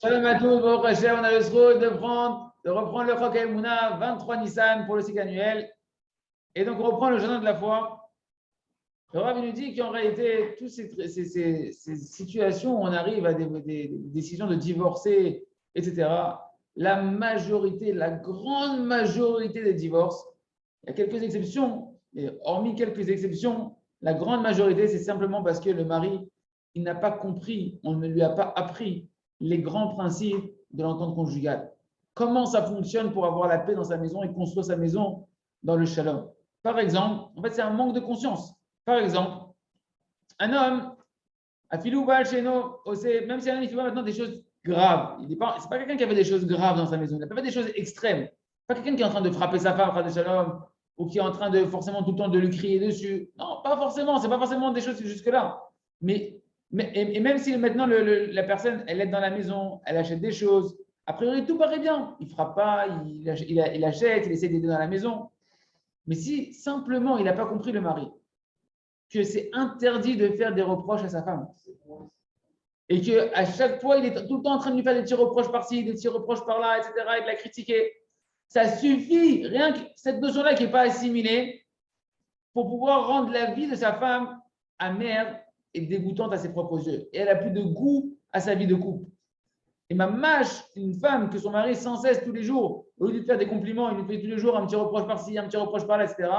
Shalom à tous, Baruch Hashem, on a le droit de reprendre le Chok HaEmuna, 23 Nissan pour le cycle annuel. Et donc, on reprend le jeûne de la foi. Le Rav nous dit qu'en réalité, toutes ces situations où on arrive à des décisions de divorcer, etc., la majorité, la grande majorité des divorces, il y a quelques exceptions, mais hormis quelques exceptions, la grande majorité, c'est simplement parce que le mari, il n'a pas compris, on ne lui a pas appris les grands principes de l'entente conjugale. Comment ça fonctionne pour avoir la paix dans sa maison et construire sa maison dans le shalom. Par exemple, en fait, c'est un manque de conscience. Par exemple, un homme, à Filou chez nous, même si un homme ne fait pas maintenant des choses graves, ce n'est pas quelqu'un qui a fait des choses graves dans sa maison, il n'a pas fait des choses extrêmes. Pas quelqu'un qui est en train de frapper sa femme, frère de shalom, ou qui est en train de forcément tout le temps de lui crier dessus. Non, pas forcément, c'est pas forcément des choses jusque-là. Et même si maintenant la personne, elle est dans la maison, elle achète des choses, a priori tout paraît bien. Il ne frappe pas, il achète, il essaie d'aider dans la maison. Mais si simplement il n'a pas compris le mari, que c'est interdit de faire des reproches à sa femme, et qu'à chaque fois, il est tout le temps en train de lui faire des petits reproches par-ci, des petits reproches par-là, etc., et de la critiquer, ça suffit, rien que cette notion-là qui n'est pas assimilée, pour pouvoir rendre la vie de sa femme amère et dégoûtante à ses propres yeux. Et elle n'a plus de goût à sa vie de couple. Et ma mâche, une femme que son mari sans cesse tous les jours, au lieu de lui faire des compliments, il lui fait tous les jours un petit reproche par-ci, un petit reproche par-là, etc.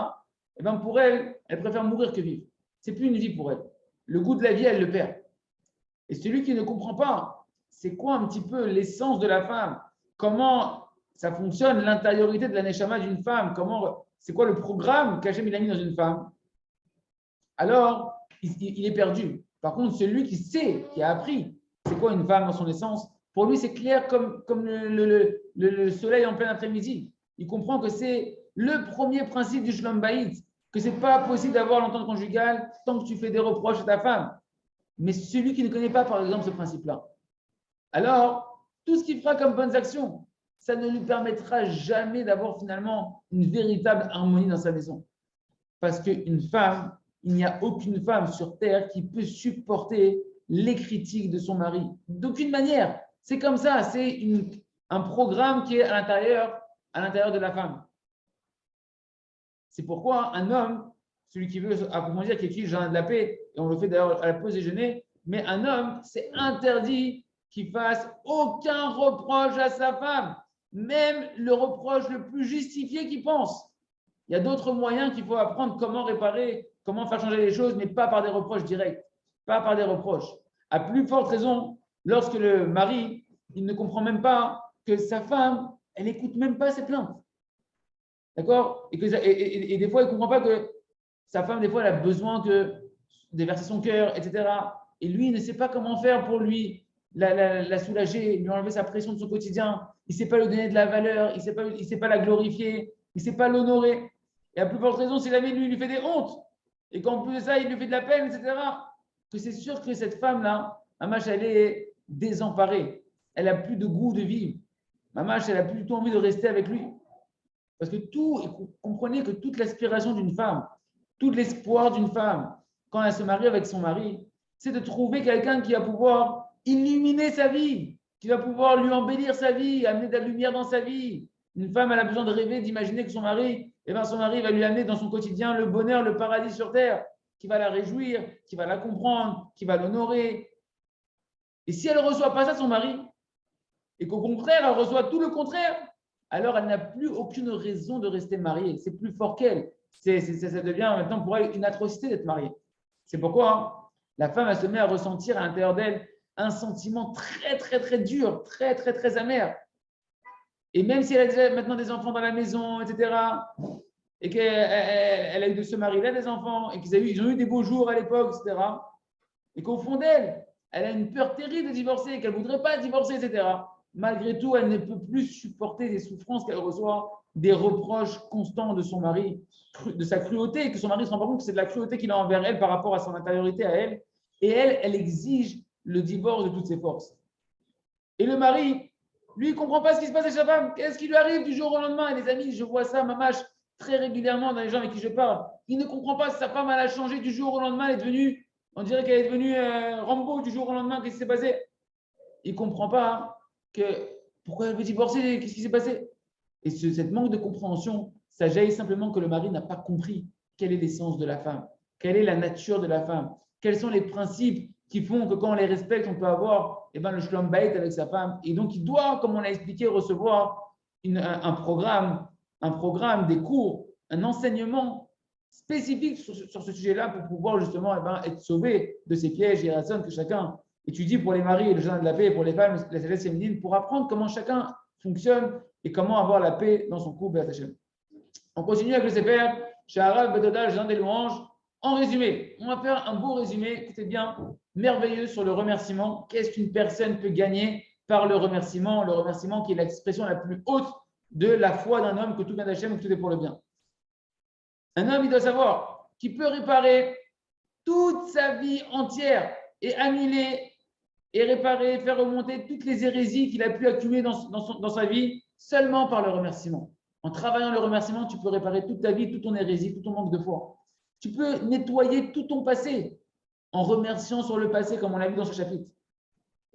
Et bien pour elle, elle préfère mourir que vivre. C'est plus une vie pour elle. Le goût de la vie, elle le perd. Et celui qui ne comprend pas, c'est quoi un petit peu l'essence de la femme, comment ça fonctionne, l'intériorité de la neshama d'une femme, c'est quoi le programme qu'Hachem il a mis dans une femme, alors il est perdu. Par contre, celui qui sait, qui a appris, c'est quoi une femme dans son essence, pour lui c'est clair comme le soleil en plein après-midi. Il comprend que c'est le premier principe du Shalom Bayit, que c'est pas possible d'avoir l'entente conjugale tant que tu fais des reproches à ta femme. Mais celui qui ne connaît pas, par exemple, ce principe-là, alors, tout ce qu'il fera comme bonnes actions, ça ne lui permettra jamais d'avoir finalement une véritable harmonie dans sa maison. Parce qu'une femme, il n'y a aucune femme sur terre qui peut supporter les critiques de son mari. D'aucune manière. C'est comme ça, c'est un programme qui est à l'intérieur de la femme. C'est pourquoi un homme, celui qui veut approfondir, qui écrit le jardin de la paix, et on le fait d'ailleurs à la pause déjeuner, mais un homme, c'est interdit qu'il fasse aucun reproche à sa femme, même le reproche le plus justifié qu'il pense. Il y a d'autres moyens qu'il faut apprendre comment réparer, comment faire changer les choses, mais pas par des reproches directs, pas par des reproches. À plus forte raison, lorsque le mari, il ne comprend même pas que sa femme, elle n'écoute même pas ses plaintes. D'accord, et des fois, il ne comprend pas que sa femme, des fois, elle a besoin de verser son cœur, etc. Et lui, il ne sait pas comment faire pour lui la soulager, lui enlever sa pression de son quotidien. Il ne sait pas lui donner de la valeur, il ne sait pas la glorifier, il ne sait pas l'honorer. Et à plus forte raison, si jamais lui, il lui fait des hontes, et qu'en plus de ça, il lui fait de la peine, etc., que c'est sûr que cette femme-là, Mamache, elle est désemparée. Elle n'a plus de goût de vivre. Mamache, elle n'a plus du tout envie de rester avec lui. Parce que comprenez que toute l'aspiration d'une femme, tout l'espoir d'une femme, quand elle se marie avec son mari, c'est de trouver quelqu'un qui va pouvoir illuminer sa vie, qui va pouvoir lui embellir sa vie, amener de la lumière dans sa vie. Une femme, elle a besoin de rêver, d'imaginer que son mari, son mari va lui amener dans son quotidien le bonheur, le paradis sur terre, qui va la réjouir, qui va la comprendre, qui va l'honorer. Et si elle ne reçoit pas ça de son mari, et qu'au contraire, elle reçoit tout le contraire, alors elle n'a plus aucune raison de rester mariée. C'est plus fort qu'elle. Ça devient maintenant pour elle une atrocité d'être mariée. C'est pourquoi la femme, elle se met à ressentir à l'intérieur d'elle un sentiment très, très, très dur, très, très, très amer. Et même si elle a déjà maintenant des enfants dans la maison, etc., et qu'elle a eu de ce mari-là des enfants, et qu'ils ont eu des beaux jours à l'époque, etc., et qu'au fond d'elle, elle a une peur terrible de divorcer, qu'elle ne voudrait pas divorcer, etc., malgré tout, elle ne peut plus supporter les souffrances qu'elle reçoit, des reproches constants de son mari, de sa cruauté, et que son mari se rend pas compte que c'est de la cruauté qu'il a envers elle par rapport à son intériorité à elle. Et elle exige le divorce de toutes ses forces. Et le mari, lui, il ne comprend pas ce qui se passe avec sa femme. Qu'est-ce qui lui arrive du jour au lendemain? Et les amis, je vois ça, mamache, très régulièrement dans les gens avec qui je parle. Il ne comprend pas si sa femme, elle a changé du jour au lendemain, elle est devenue, on dirait qu'elle est devenue Rambo du jour au lendemain. Qu'est-ce qui s'est passé? Il ne comprend pas. Hein. pourquoi elle veut divorcer, qu'est-ce qui s'est passé? Et cette manque de compréhension, ça jaillit simplement que le mari n'a pas compris quelle est l'essence de la femme, quelle est la nature de la femme, quels sont les principes qui font que quand on les respecte, on peut avoir le shalom bayit avec sa femme. Et donc, il doit, comme on l'a expliqué, recevoir un programme, des cours, un enseignement spécifique sur ce sujet-là pour pouvoir justement être sauvé de ces pièges et raisons que chacun étudie pour les maris et le jardin de la paix, et pour les femmes, la sagesse féminine, pour apprendre comment chacun fonctionne et comment avoir la paix dans son couple. On continue avec le Sefer, Shaharav Betoda, le jardin des louanges. En résumé, on va faire un beau résumé, écoutez bien, merveilleux sur le remerciement. Qu'est-ce qu'une personne peut gagner par le remerciement? Le remerciement qui est l'expression la plus haute de la foi d'un homme, que tout vient d'Hachem et que tout est pour le bien. Un homme, il doit savoir qu'il peut réparer toute sa vie entière et annuler et réparer, faire remonter toutes les hérésies qu'il a pu accumuler dans sa vie seulement par le remerciement. En travaillant le remerciement, tu peux réparer toute ta vie, toute ton hérésie, tout ton manque de foi. Tu peux nettoyer tout ton passé en remerciant sur le passé, comme on l'a vu dans ce chapitre.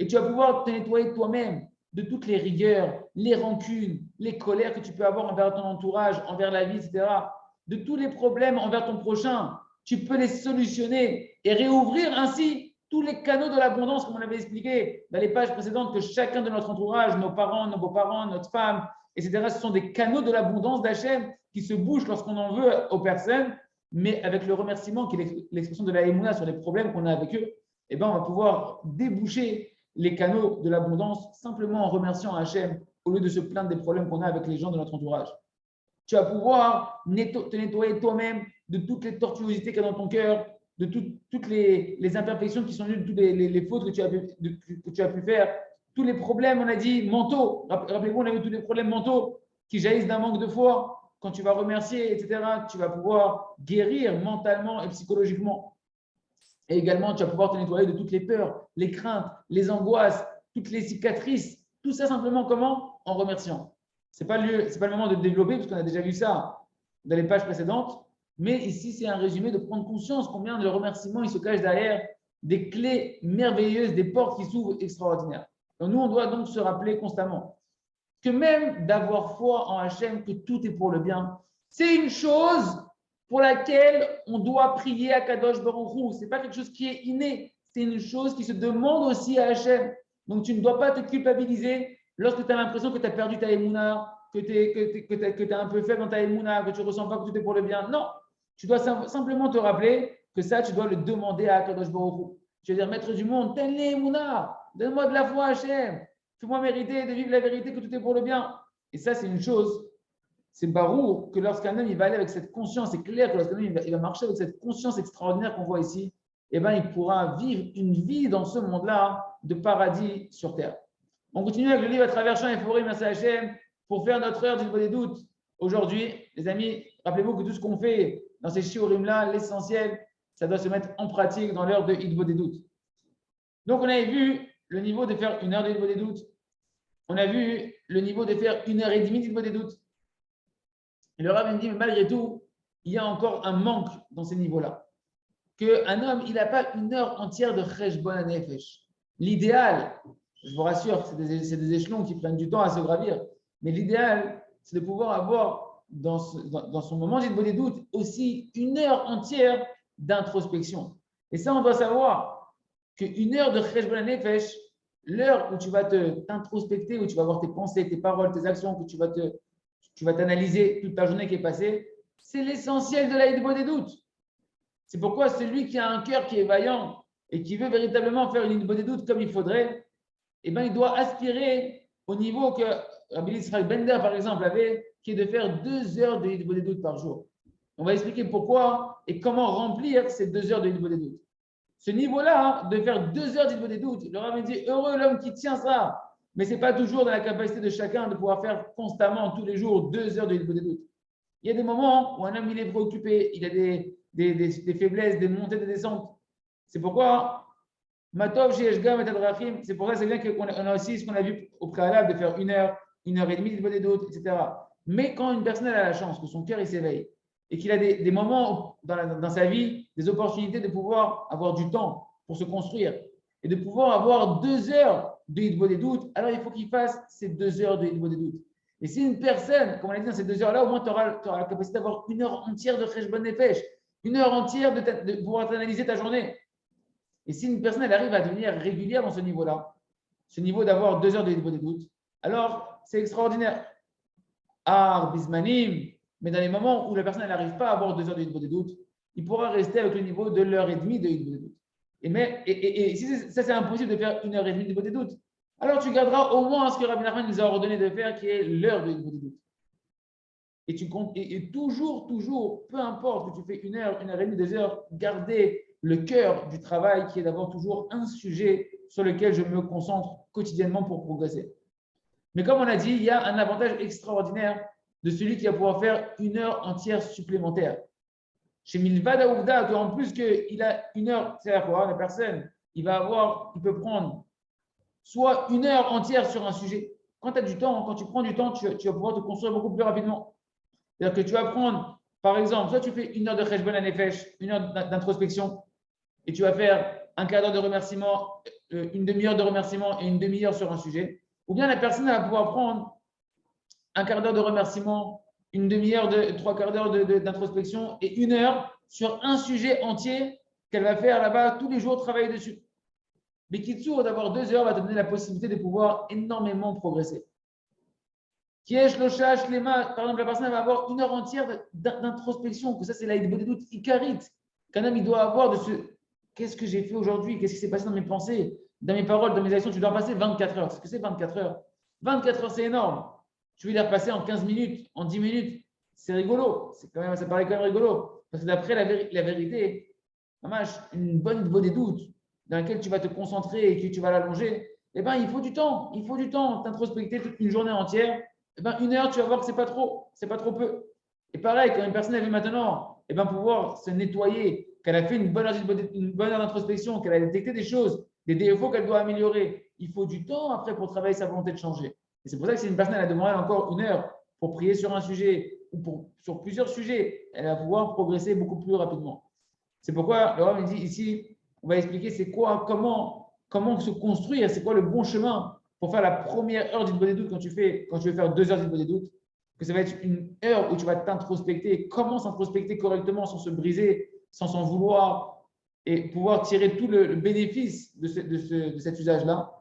Et tu vas pouvoir te nettoyer toi-même de toutes les rigueurs, les rancunes, les colères que tu peux avoir envers ton entourage, envers la vie, etc. De tous les problèmes envers ton prochain. Tu peux les solutionner et réouvrir ainsi tous les canaux de l'abondance, comme on avait expliqué dans les pages précédentes, que chacun de notre entourage, nos parents, nos beaux-parents, notre femme, etc., ce sont des canaux de l'abondance d'Hachem qui se bouchent lorsqu'on en veut aux personnes, mais avec le remerciement, qui est l'expression de la émouna sur les problèmes qu'on a avec eux, on va pouvoir déboucher les canaux de l'abondance simplement en remerciant Hachem au lieu de se plaindre des problèmes qu'on a avec les gens de notre entourage. Tu vas pouvoir te nettoyer toi-même de toutes les tortuosités qu'il y a dans ton cœur, de toutes les imperfections qui sont venues, de toutes les fautes que tu as pu faire, tous les problèmes, on a dit, mentaux. Rappelez-vous, on a vu tous les problèmes mentaux qui jaillissent d'un manque de foi. Quand tu vas remercier, etc., tu vas pouvoir guérir mentalement et psychologiquement. Et également, tu vas pouvoir te nettoyer de toutes les peurs, les craintes, les angoisses, toutes les cicatrices. Tout ça simplement comment? En remerciant. Ce n'est pas le moment de développer, parce qu'on a déjà vu ça dans les pages précédentes. Mais ici, c'est un résumé de prendre conscience combien le remerciement il se cache derrière des clés merveilleuses, des portes qui s'ouvrent extraordinaires. Donc, nous, on doit donc se rappeler constamment que même d'avoir foi en Hachem, que tout est pour le bien, c'est une chose pour laquelle on doit prier à Kadosh Baruch Hu. Ce n'est pas quelque chose qui est inné, c'est une chose qui se demande aussi à Hachem. Donc, tu ne dois pas te culpabiliser lorsque tu as l'impression que tu as perdu ta émouna, que tu es un peu faible dans ta émouna, que tu ne ressens pas que tout est pour le bien. Non, tu dois simplement te rappeler que ça, tu dois le demander à Kadosh Baruch Hu. Tu veux dire, maître du monde, telle émouna, donne-moi de la foi, Hachem. Fais-moi mériter de vivre la vérité, que tout est pour le bien. Et ça, c'est une chose. C'est barour que lorsqu'un homme il va aller avec cette conscience, c'est clair que lorsqu'un homme il va marcher avec cette conscience extraordinaire qu'on voit ici, il pourra vivre une vie dans ce monde-là de paradis sur terre. On continue avec le livre à travers champs et forêts, merci Hachem, pour faire notre heure du niveau des doutes. Aujourd'hui, les amis, rappelez-vous que tout ce qu'on fait dans ces shiurim-là, l'essentiel, ça doit se mettre en pratique dans l'heure de Hidbo des doutes. Donc, on avait vu le niveau de faire une heure de Hidbo des doutes. On a vu le niveau de faire 1h30 d'Hidbo des doutes. Et le Rav me dit, mais malgré tout, il y a encore un manque dans ces niveaux-là. Qu'un homme, il n'a pas une heure entière de Cheshbon HaNefesh. L'idéal, je vous rassure, c'est des échelons qui prennent du temps à se gravir, mais l'idéal, c'est de pouvoir avoir dans son moment d'Hidbo des doutes aussi une heure entière d'introspection. Et ça, on doit savoir qu'une heure de Cheshbon HaNefesh, l'heure où tu vas t'introspecter, où tu vas voir tes pensées, tes paroles, tes actions, que tu vas t'analyser toute ta journée qui est passée, c'est l'essentiel de la Hidbo des doutes. C'est pourquoi celui qui a un cœur qui est vaillant et qui veut véritablement faire une Hidbo des doutes comme il faudrait, il doit aspirer au niveau que Rabbi Yitzhak Bender, par exemple, avait, qui est de faire 2 heures de Hidbo des doutes par jour. On va expliquer pourquoi et comment remplir ces 2 heures de Hidbo des doutes. Ce niveau-là, de faire 2 heures d'Hidbo des doutes, le Rav dit, heureux l'homme qui tient ça. Mais ce n'est pas toujours dans la capacité de chacun de pouvoir faire constamment, tous les jours, 2 heures de Hidbo des doutes. Il y a des moments où un homme il est préoccupé, il a des faiblesses, des montées, des descentes. C'est pourquoi, Matov, Sheeshgam et Tadrachim, c'est pour ça c'est bien qu'on a aussi ce qu'on a vu au préalable de faire 1 heure, 1h30 d'Hidbo des doutes, etc. Mais quand une personne a la chance que son cœur il s'éveille et qu'il a des moments dans sa vie, des opportunités de pouvoir avoir du temps pour se construire et de pouvoir avoir 2 heures de hitbo des doutes, alors il faut qu'il fasse ces 2 heures de hitbo des doutes. Et si une personne, comme on l'a dit dans ces 2 heures-là, au moins tu auras la capacité d'avoir 1 heure entière de cheshbon nefesh, 1 heure entière de pouvoir analyser ta journée. Et si une personne elle arrive à devenir régulière dans ce niveau-là, ce niveau d'avoir 2 heures de hitbo des doutes, alors c'est extraordinaire. Bismanim, mais dans les moments où la personne n'arrive pas à avoir 2 heures de hitbo des doutes, il pourra rester avec le niveau de l'heure et demie de hitbo des doutes. Et si ça c'est impossible de faire 1 heure et demie de hitbo des doutes, alors tu garderas au moins ce que Rabbi Nachman nous a ordonné de faire, qui est l'heure de hitbo des doutes. Et tu comptes, et toujours, peu importe que tu fais 1 heure, 1 heure et demie, 2 heures, garder le cœur du travail qui est d'avoir toujours un sujet sur lequel je me concentre quotidiennement pour progresser. Mais comme on a dit, il y a un avantage extraordinaire de celui qui va pouvoir faire 1 heure entière supplémentaire. Chez Milvad Aouvda, en plus qu'il a 1 heure, c'est-à-dire quoi, la personne, il peut prendre soit 1 heure entière sur un sujet. Quand tu as du temps, quand tu prends du temps, tu vas pouvoir te construire beaucoup plus rapidement. C'est-à-dire que tu vas prendre, par exemple, soit tu fais 1 heure de cheshbon nefesh, 1 heure d'introspection, et tu vas faire un quart d'heure de remerciement, une demi-heure de remerciement et une demi-heure sur un sujet. Ou bien la personne va pouvoir prendre un quart d'heure de remerciement, une demi-heure, 3/4 d'heure d'introspection et 1 heure sur un sujet entier qu'elle va faire là-bas tous les jours, travailler dessus. Mais Kitsour, d'avoir 2 heures va te donner la possibilité de pouvoir énormément progresser. Kiesh, Lochash, Lema, par exemple, la personne va avoir 1 heure entière d'introspection, que ça c'est la hitbo des doutes icarite, qu'un homme il doit avoir de ce qu'est-ce que j'ai fait aujourd'hui, qu'est-ce qui s'est passé dans mes pensées, dans mes paroles, dans mes actions. Tu dois passer 24 heures. Ce que c'est 24 heures 24 heures, c'est énorme. Tu veux les repasser en 15 minutes, en 10 minutes, c'est rigolo. Ça paraît quand même rigolo. Parce que d'après la vérité, une bonne hitbo des doutes dans laquelle tu vas te concentrer et que tu vas l'allonger, eh ben, il faut du temps. Il faut du temps. T'introspecter toute une journée entière. Eh ben, 1 heure, tu vas voir que c'est pas trop peu. Et pareil, quand une personne a vu maintenant, eh ben, pouvoir se nettoyer, qu'elle a fait une bonne heure d'introspection, qu'elle a détecté des choses, des défauts qu'elle doit améliorer, il faut du temps après pour travailler sa volonté de changer. Et c'est pour ça que si une personne a demandé encore 1 heure pour prier sur un sujet ou sur plusieurs sujets, elle va pouvoir progresser beaucoup plus rapidement. C'est pourquoi le Rav me dit ici, on va expliquer c'est quoi, comment se construire, c'est quoi le bon chemin pour faire la première heure d'Hitbo des doutes quand tu veux faire 2 heures d'Hitbo des doutes, que ça va être une heure où tu vas t'introspecter, comment s'introspecter correctement sans se briser, sans s'en vouloir et pouvoir tirer tout le bénéfice de cet usage-là.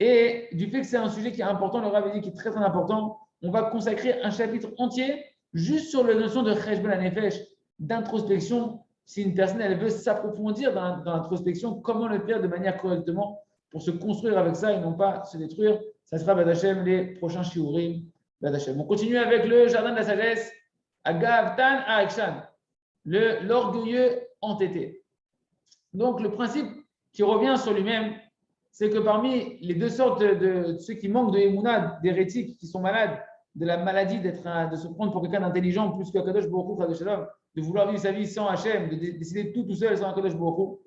Et du fait que c'est un sujet qui est important, le Rav dit qui est très très important, on va consacrer un chapitre entier juste sur la notion de cheshbon nefesh, d'introspection. Si une personne elle veut s'approfondir dans l'introspection, comment le faire de manière correctement pour se construire avec ça et non pas se détruire. Ça sera Badachem les prochains shiurim. Badachem. On continue avec le jardin de la sagesse, Agav Tan Akshan, l'orgueilleux entêté. Donc le principe qui revient sur lui-même, c'est que parmi les 2 sortes de ceux qui manquent de émouna, d'hérétiques, qui sont malades, de la maladie de se prendre pour quelqu'un d'intelligent plus que Kadosh Baruch Hu, de vouloir vivre sa vie sans Hachem, de décider tout seul sans Kadosh Baruch Hu,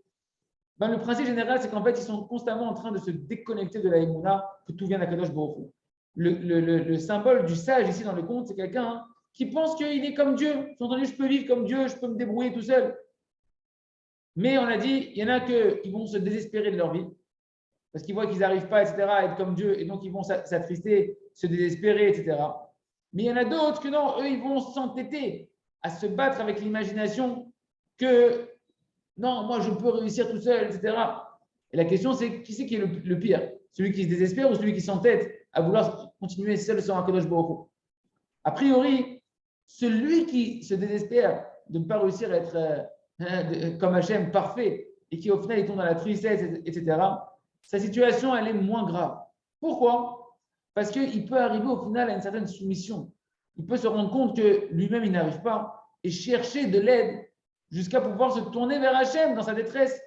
ben, le principe général, c'est qu'en fait, ils sont constamment en train de se déconnecter de la émouna, que tout vient d'Akadosh Baruch Hu. Le symbole du sage ici dans le conte, c'est quelqu'un qui pense qu'il est comme Dieu. Entendu, je peux vivre comme Dieu, je peux me débrouiller tout seul. Mais on a dit, il y en a qui vont se désespérer de leur vie parce qu'ils voient qu'ils n'arrivent pas, etc., à être comme Dieu, et donc ils vont s'attrister, se désespérer, etc. Mais il y en a d'autres que non, eux, ils vont s'entêter à se battre avec l'imagination que non, moi, je peux réussir tout seul, etc. Et la question, c'est qui c'est qui est le pire? Celui qui se désespère ou celui qui s'entête à vouloir continuer seul sans Akadosh Baruch Hu? A priori, celui qui se désespère de ne pas réussir à être comme Hachem, parfait, et qui au final, il tombe dans la tristesse, etc., sa situation, elle est moins grave. Pourquoi? Parce qu'il peut arriver au final à une certaine soumission. Il peut se rendre compte que lui-même, il n'arrive pas et chercher de l'aide jusqu'à pouvoir se tourner vers Hachem dans sa détresse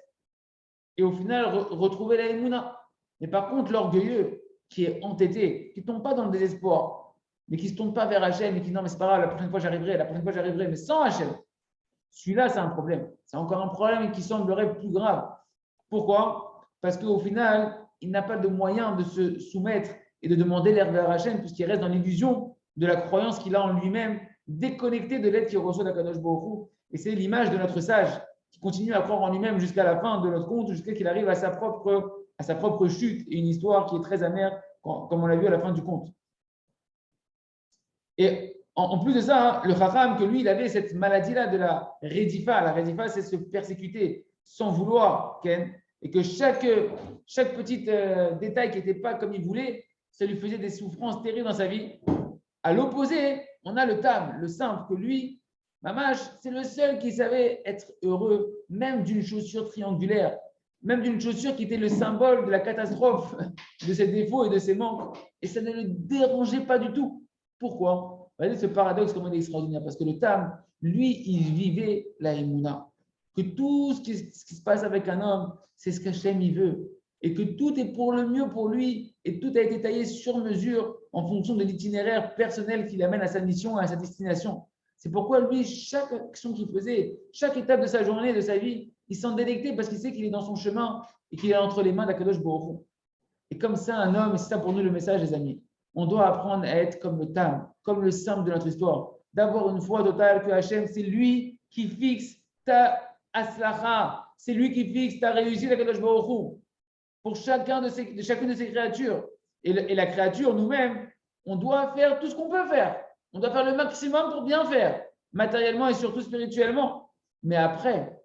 et au final retrouver la émouna. Mais par contre, l'orgueilleux qui est entêté, qui ne tombe pas dans le désespoir, mais qui ne se tourne pas vers Hachem et qui dit non, mais c'est pas grave, la prochaine fois j'arriverai, mais sans Hachem, celui-là, c'est un problème. C'est encore un problème qui semblerait plus grave. Pourquoi? Parce qu'au final, il n'a pas de moyen de se soumettre et de demander l'aide vers Hachem puisqu'il reste dans l'illusion de la croyance qu'il a en lui-même, déconnecté de l'aide qu'il reçoit d'Akadosh Baruch Hu. Et c'est l'image de notre sage qui continue à croire en lui-même jusqu'à la fin de notre compte, jusqu'à qu'il arrive à sa propre à sa propre chute et une histoire qui est très amère, comme on l'a vu à la fin du conte. Et en plus de ça, le Chacham, que lui, il avait cette maladie-là de la rédifa. La rédifa, c'est se persécuter sans vouloir, Ken, et que chaque petit détail qui n'était pas comme il voulait, ça lui faisait des souffrances terribles dans sa vie. À l'opposé, on a le Tam, le simple, que lui, Mamash, c'est le seul qui savait être heureux, même d'une chaussure triangulaire, même d'une chaussure qui était le symbole de la catastrophe, de ses défauts et de ses manques. Et ça ne le dérangeait pas du tout. Pourquoi? Regardez ce paradoxe, comment il est extraordinaire. Parce que le Tam, lui, il vivait la Emouna. Que tout ce qui se passe avec un homme, c'est ce qu'Hachem il veut. Et que tout est pour le mieux pour lui. Et tout a été taillé sur mesure en fonction de l'itinéraire personnel qui l'amène à sa mission, à sa destination. C'est pourquoi lui, chaque action qu'il faisait, chaque étape de sa journée, de sa vie, il s'en délectait parce qu'il sait qu'il est dans son chemin et qu'il est entre les mains d'Akadosh Baruch Hu. Et comme ça, un homme, et c'est ça pour nous le message, les amis, on doit apprendre à être comme le Tam, comme le simple de notre histoire, d'avoir une foi totale que Hachem, c'est lui qui fixe ta aslacha, c'est lui qui fixe ta réussite d'Akadosh Baruch Hu pour chacune de ses créatures. Et la créature, nous-mêmes, on doit faire tout ce qu'on peut faire. On doit faire le maximum pour bien faire, matériellement et surtout spirituellement. Mais après,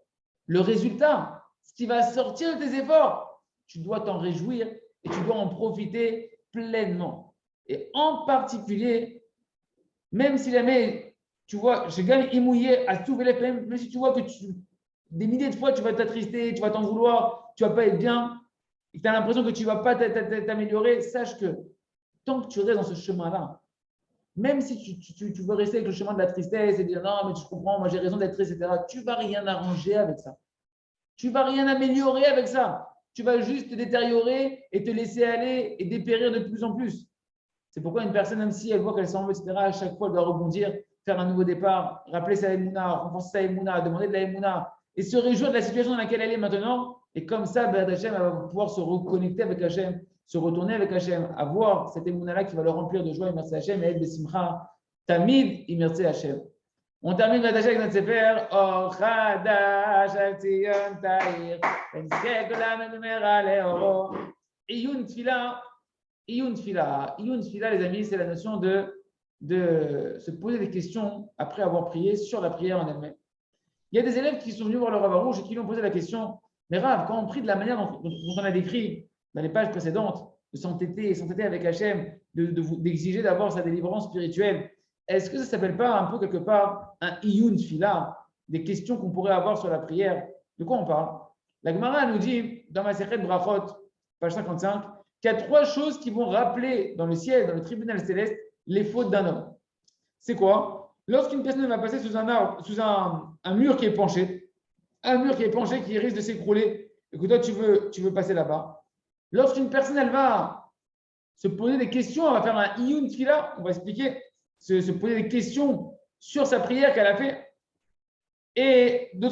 le résultat, ce qui va sortir de tes efforts, tu dois t'en réjouir et tu dois en profiter pleinement. Et en particulier, même si jamais, tu vois, je gagne imouillé à tout même si tu vois que des milliers de fois, tu vas t'attrister, tu vas t'en vouloir, tu ne vas pas être bien, et tu as l'impression que tu ne vas pas t'améliorer, sache que tant que tu restes dans ce chemin-là, même si tu veux rester avec le chemin de la tristesse et dire non, mais tu comprends, moi j'ai raison d'être triste, etc., tu ne vas rien arranger avec ça. Tu ne vas rien améliorer avec ça. Tu vas juste te détériorer et te laisser aller et dépérir de plus en plus. C'est pourquoi une personne, même si elle voit qu'elle s'en veut, etc., à chaque fois, elle doit rebondir, faire un nouveau départ, rappeler sa émouna, renforcer sa émouna, demander de la émouna et se réjouir de la situation dans laquelle elle est maintenant. Et comme ça, B'er Hachem, elle va pouvoir se reconnecter avec Hachem, se retourner avec Hachem, avoir cette émouna-là qui va le remplir de joie, et merci Hachem, et être besimcha, tamid, et merci Hachem. On termine la tâche avec notre sefer, Or Chadash al Tzion Ta'ir, Enzke Kulam Numera Leoro, Iyun Tfila. Iyun Tfila, les amis, c'est la notion de se poser des questions après avoir prié sur la prière en elle-même. Il y a des élèves qui sont venus voir le Rav Arouche et qui lui ont posé la question, mais Rav, quand on prie de la manière dont on a décrit dans les pages précédentes, de s'entêter avec Hachem, d'exiger d'avoir sa délivrance spirituelle, est-ce que ça ne s'appelle pas un peu quelque part un Iyun Tfila, des questions qu'on pourrait avoir sur la prière? De quoi on parle? La Gemara nous dit, dans ma Masechet Brachot, page 55, qu'il y a 3 choses qui vont rappeler dans le ciel, dans le tribunal céleste, les fautes d'un homme. C'est quoi? Lorsqu'une personne va passer sous un mur qui est penché, qui risque de s'écrouler, et que toi, tu veux passer là-bas. Lorsqu'une personne, elle va se poser des questions, elle va faire un iyun tfila, on va expliquer, se poser des questions sur sa prière qu'elle a fait. Et une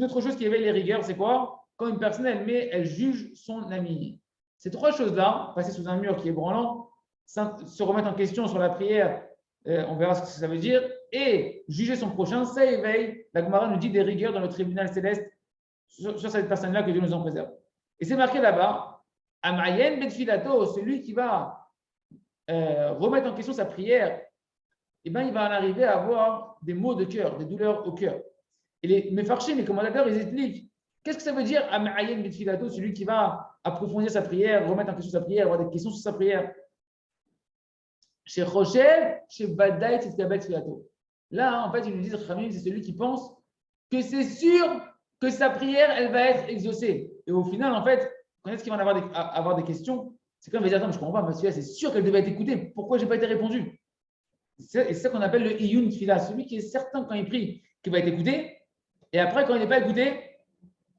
autre chose qui éveille les rigueurs, c'est quoi? Quand une personne, elle juge son ami. Ces 3 choses-là, passer sous un mur qui est branlant, se remettre en question sur la prière, on verra ce que ça veut dire, et juger son prochain, ça éveille, la Gemara nous dit, des rigueurs dans le tribunal céleste sur cette personne-là que Dieu nous en préserve. Et c'est marqué là-bas, Amayen Betfilato, celui qui va remettre en question sa prière, eh ben, il va en arriver à avoir des maux de cœur, des douleurs au cœur. Et les Mefarchim, les commentateurs, ils expliquent qu'est-ce que ça veut dire Amayen Betfilato, celui qui va approfondir sa prière, remettre en question sa prière, avoir des questions sur sa prière. Chez Rochel, chez Badaï, c'est Tabet Filato. Là, en fait, ils nous disent Khamim, c'est celui qui pense que c'est sûr que sa prière, elle va être exaucée. Et au final, en fait, quand est-ce qu'il va avoir des questions? C'est quand il va dire attends, mais je comprends pas, monsieur, c'est sûr qu'elle devait être écoutée. Pourquoi je n'ai pas été répondu? Et c'est ça qu'on appelle le Iyun Tfila, celui qui est certain quand il prie qu'il va être écouté. Et après, quand il n'est pas écouté,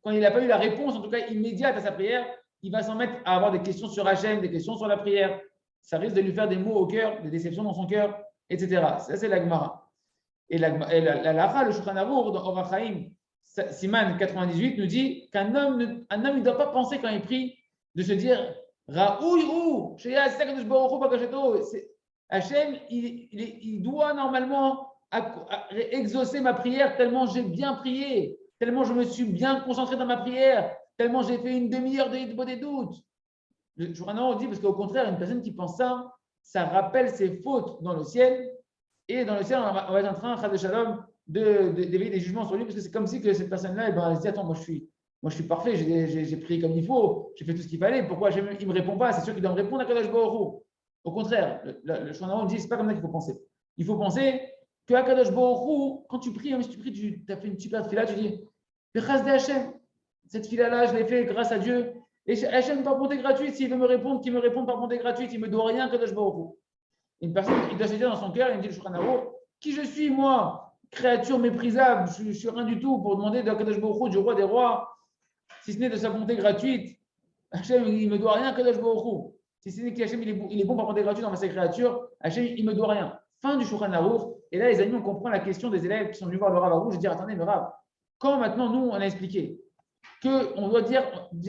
quand il n'a pas eu la réponse, en tout cas immédiate à sa prière, il va s'en mettre à avoir des questions sur Hachem, des questions sur la prière. Ça risque de lui faire des maux au cœur, des déceptions dans son cœur, etc. Ça, c'est la Gemara. Et la Lacha, le Shulchan Aruch, dans Orach Chaim, Siman 98, nous dit qu'un homme ne doit pas penser quand il prie de se dire Raoui, Hachem, il doit normalement exaucer ma prière tellement j'ai bien prié, tellement je me suis bien concentré dans ma prière, tellement j'ai fait une demi-heure de Hitbo des doutes. Le Shulchan Aruch dit parce qu'au contraire, une personne qui pense ça rappelle ses fautes dans le ciel. Et dans le ciel, on va être en train, Chas de Shalom, d'éveiller des jugements sur lui parce que c'est comme si que cette personne-là, elle se dit attends, moi je suis parfait, j'ai prié comme il faut, j'ai fait tout ce qu'il fallait. Pourquoi il ne me répond pas? C'est sûr qu'il doit me répondre à Kadosh Baruch Hu. Au contraire, le Shulchan Aruch dit c'est pas comme ça qu'il faut penser. Il faut penser que Kadosh Baruch Hu, quand tu pries, même si tu pries, tu as fait une super fila, tu dis Bechaz de Hachem, cette fila-là, je l'ai fait grâce à Dieu. Et Hachem par bonté gratuite, s'il veut me répondre, qu'il me réponde par bonté gratuite, il ne me doit rien, Kadosh Baruch Hu. Une personne, il doit se dire dans son cœur, il me dit le Shulchan Aruch, qui je suis moi, créature méprisable, je suis rien du tout pour demander de Kadosh Baruch Hu, du roi des rois, si ce n'est de sa bonté gratuite. Hachem, il ne me doit rien, Kadosh Baruch Hu. Si ce n'est qu'Hachem, il est bon par bonté gratuite dans ses créatures, Hachem, il ne me doit rien. Fin du Shulchan Aruch. Et là, les amis, on comprend la question des élèves qui sont venus voir le Rav Aruch et dire attendez, le Rav, quand maintenant nous, on a expliqué qu'on doit dire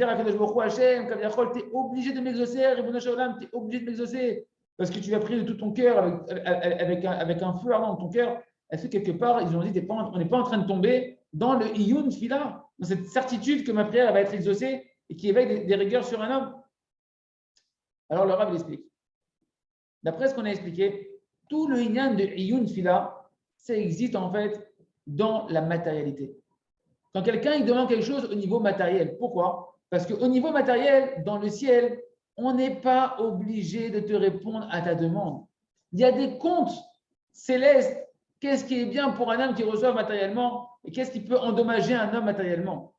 à Kadosh Baruch Hu, Hachem, Kaviachol, tu es obligé de m'exaucer, Ribono Shel Olam, tu es obligé de m'exaucer parce que tu vas prier de tout ton cœur avec un feu ardent dans ton cœur. Est-ce que quelque part, ils ont dit on n'est pas en train de tomber dans le Iyun Fila, dans cette certitude que ma prière va être exaucée et qui éveille des rigueurs sur un homme? Alors le Rav il explique. D'après ce qu'on a expliqué, tout le Inyan de Iyun Fila, ça existe en fait dans la matérialité. Quand quelqu'un il demande quelque chose au niveau matériel, pourquoi? Parce qu'au niveau matériel, dans le ciel, on n'est pas obligé de te répondre à ta demande. Il y a des comptes célestes. Qu'est-ce qui est bien pour un homme qui reçoit matériellement et qu'est-ce qui peut endommager un homme matériellement?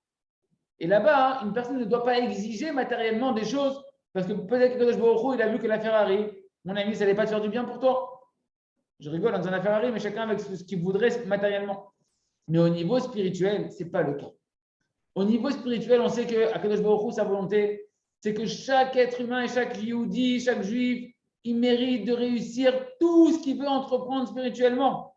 Et là-bas, une personne ne doit pas exiger matériellement des choses parce que peut-être que Kadosh Baruch Hu, il a vu que la Ferrari, mon ami, ça n'allait pas te faire du bien pour toi. Je rigole en disant la Ferrari, mais chacun avec ce qu'il voudrait matériellement. Mais au niveau spirituel, ce n'est pas le cas. Au niveau spirituel, on sait que Kadosh Baruch Hu, sa volonté, c'est que chaque être humain et chaque Yehudi, chaque Juif, il mérite de réussir tout ce qu'il veut entreprendre spirituellement.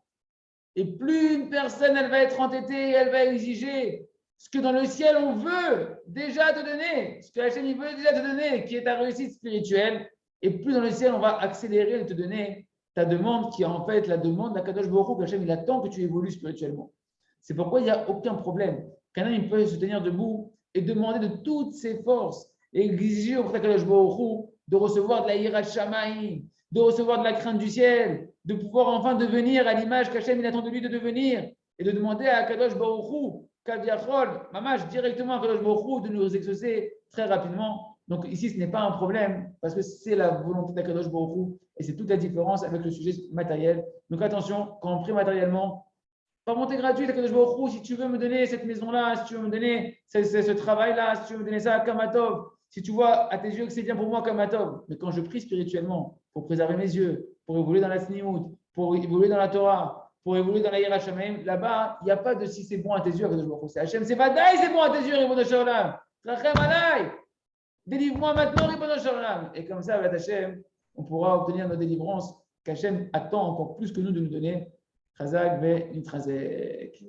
Et plus une personne, elle va être entêtée, elle va exiger ce que dans le ciel, on veut déjà te donner, ce que Hachem il veut déjà te donner, qui est ta réussite spirituelle, et plus dans le ciel, on va accélérer et te donner ta demande, qui est en fait la demande d'Akadosh Baruch Hu, qu'Hachem il attend que tu évolues spirituellement. C'est pourquoi il n'y a aucun problème. Qu'un homme il peut se tenir debout et demander de toutes ses forces et exiger auprès d'Akadosh Baruch Hu de recevoir de la hirat shamaïm, de recevoir de la crainte du ciel, de pouvoir enfin devenir à l'image qu'Hachem il attend de lui de devenir, et de demander à Akadosh Baruch Hu, Kaviachol, Mamash, directement à Akadosh Baruch Hu de nous exaucer très rapidement. Donc ici, ce n'est pas un problème, parce que c'est la volonté d'Akadosh Baruch Hu, et c'est toute la différence avec le sujet matériel. Donc attention, quand on prie matériellement, par montée gratuite, Akadosh Baruch Hu, si tu veux me donner cette maison-là, si tu veux me donner ce travail-là, si tu veux me donner ça à Kamatov, si tu vois à tes yeux que c'est bien pour moi Kamatov, mais quand je prie spirituellement, pour préserver mes yeux, pour évoluer dans la Sniout, pour évoluer dans la Torah, pour évoluer dans la Yirat Shamayim, là-bas, il n'y a pas de si c'est bon à tes yeux, Akadosh Baruch Hu. C'est Hachem, c'est Vadaï, c'est bon à tes yeux, Ribono Shel Olam. Trachem Alay. Délivre-moi maintenant, Ribono Shel Olam. Et comme ça, avec Hachem, on pourra obtenir nos délivrances qu'Hachem attend encore plus que nous de nous donner. Chazak ve nitrazek.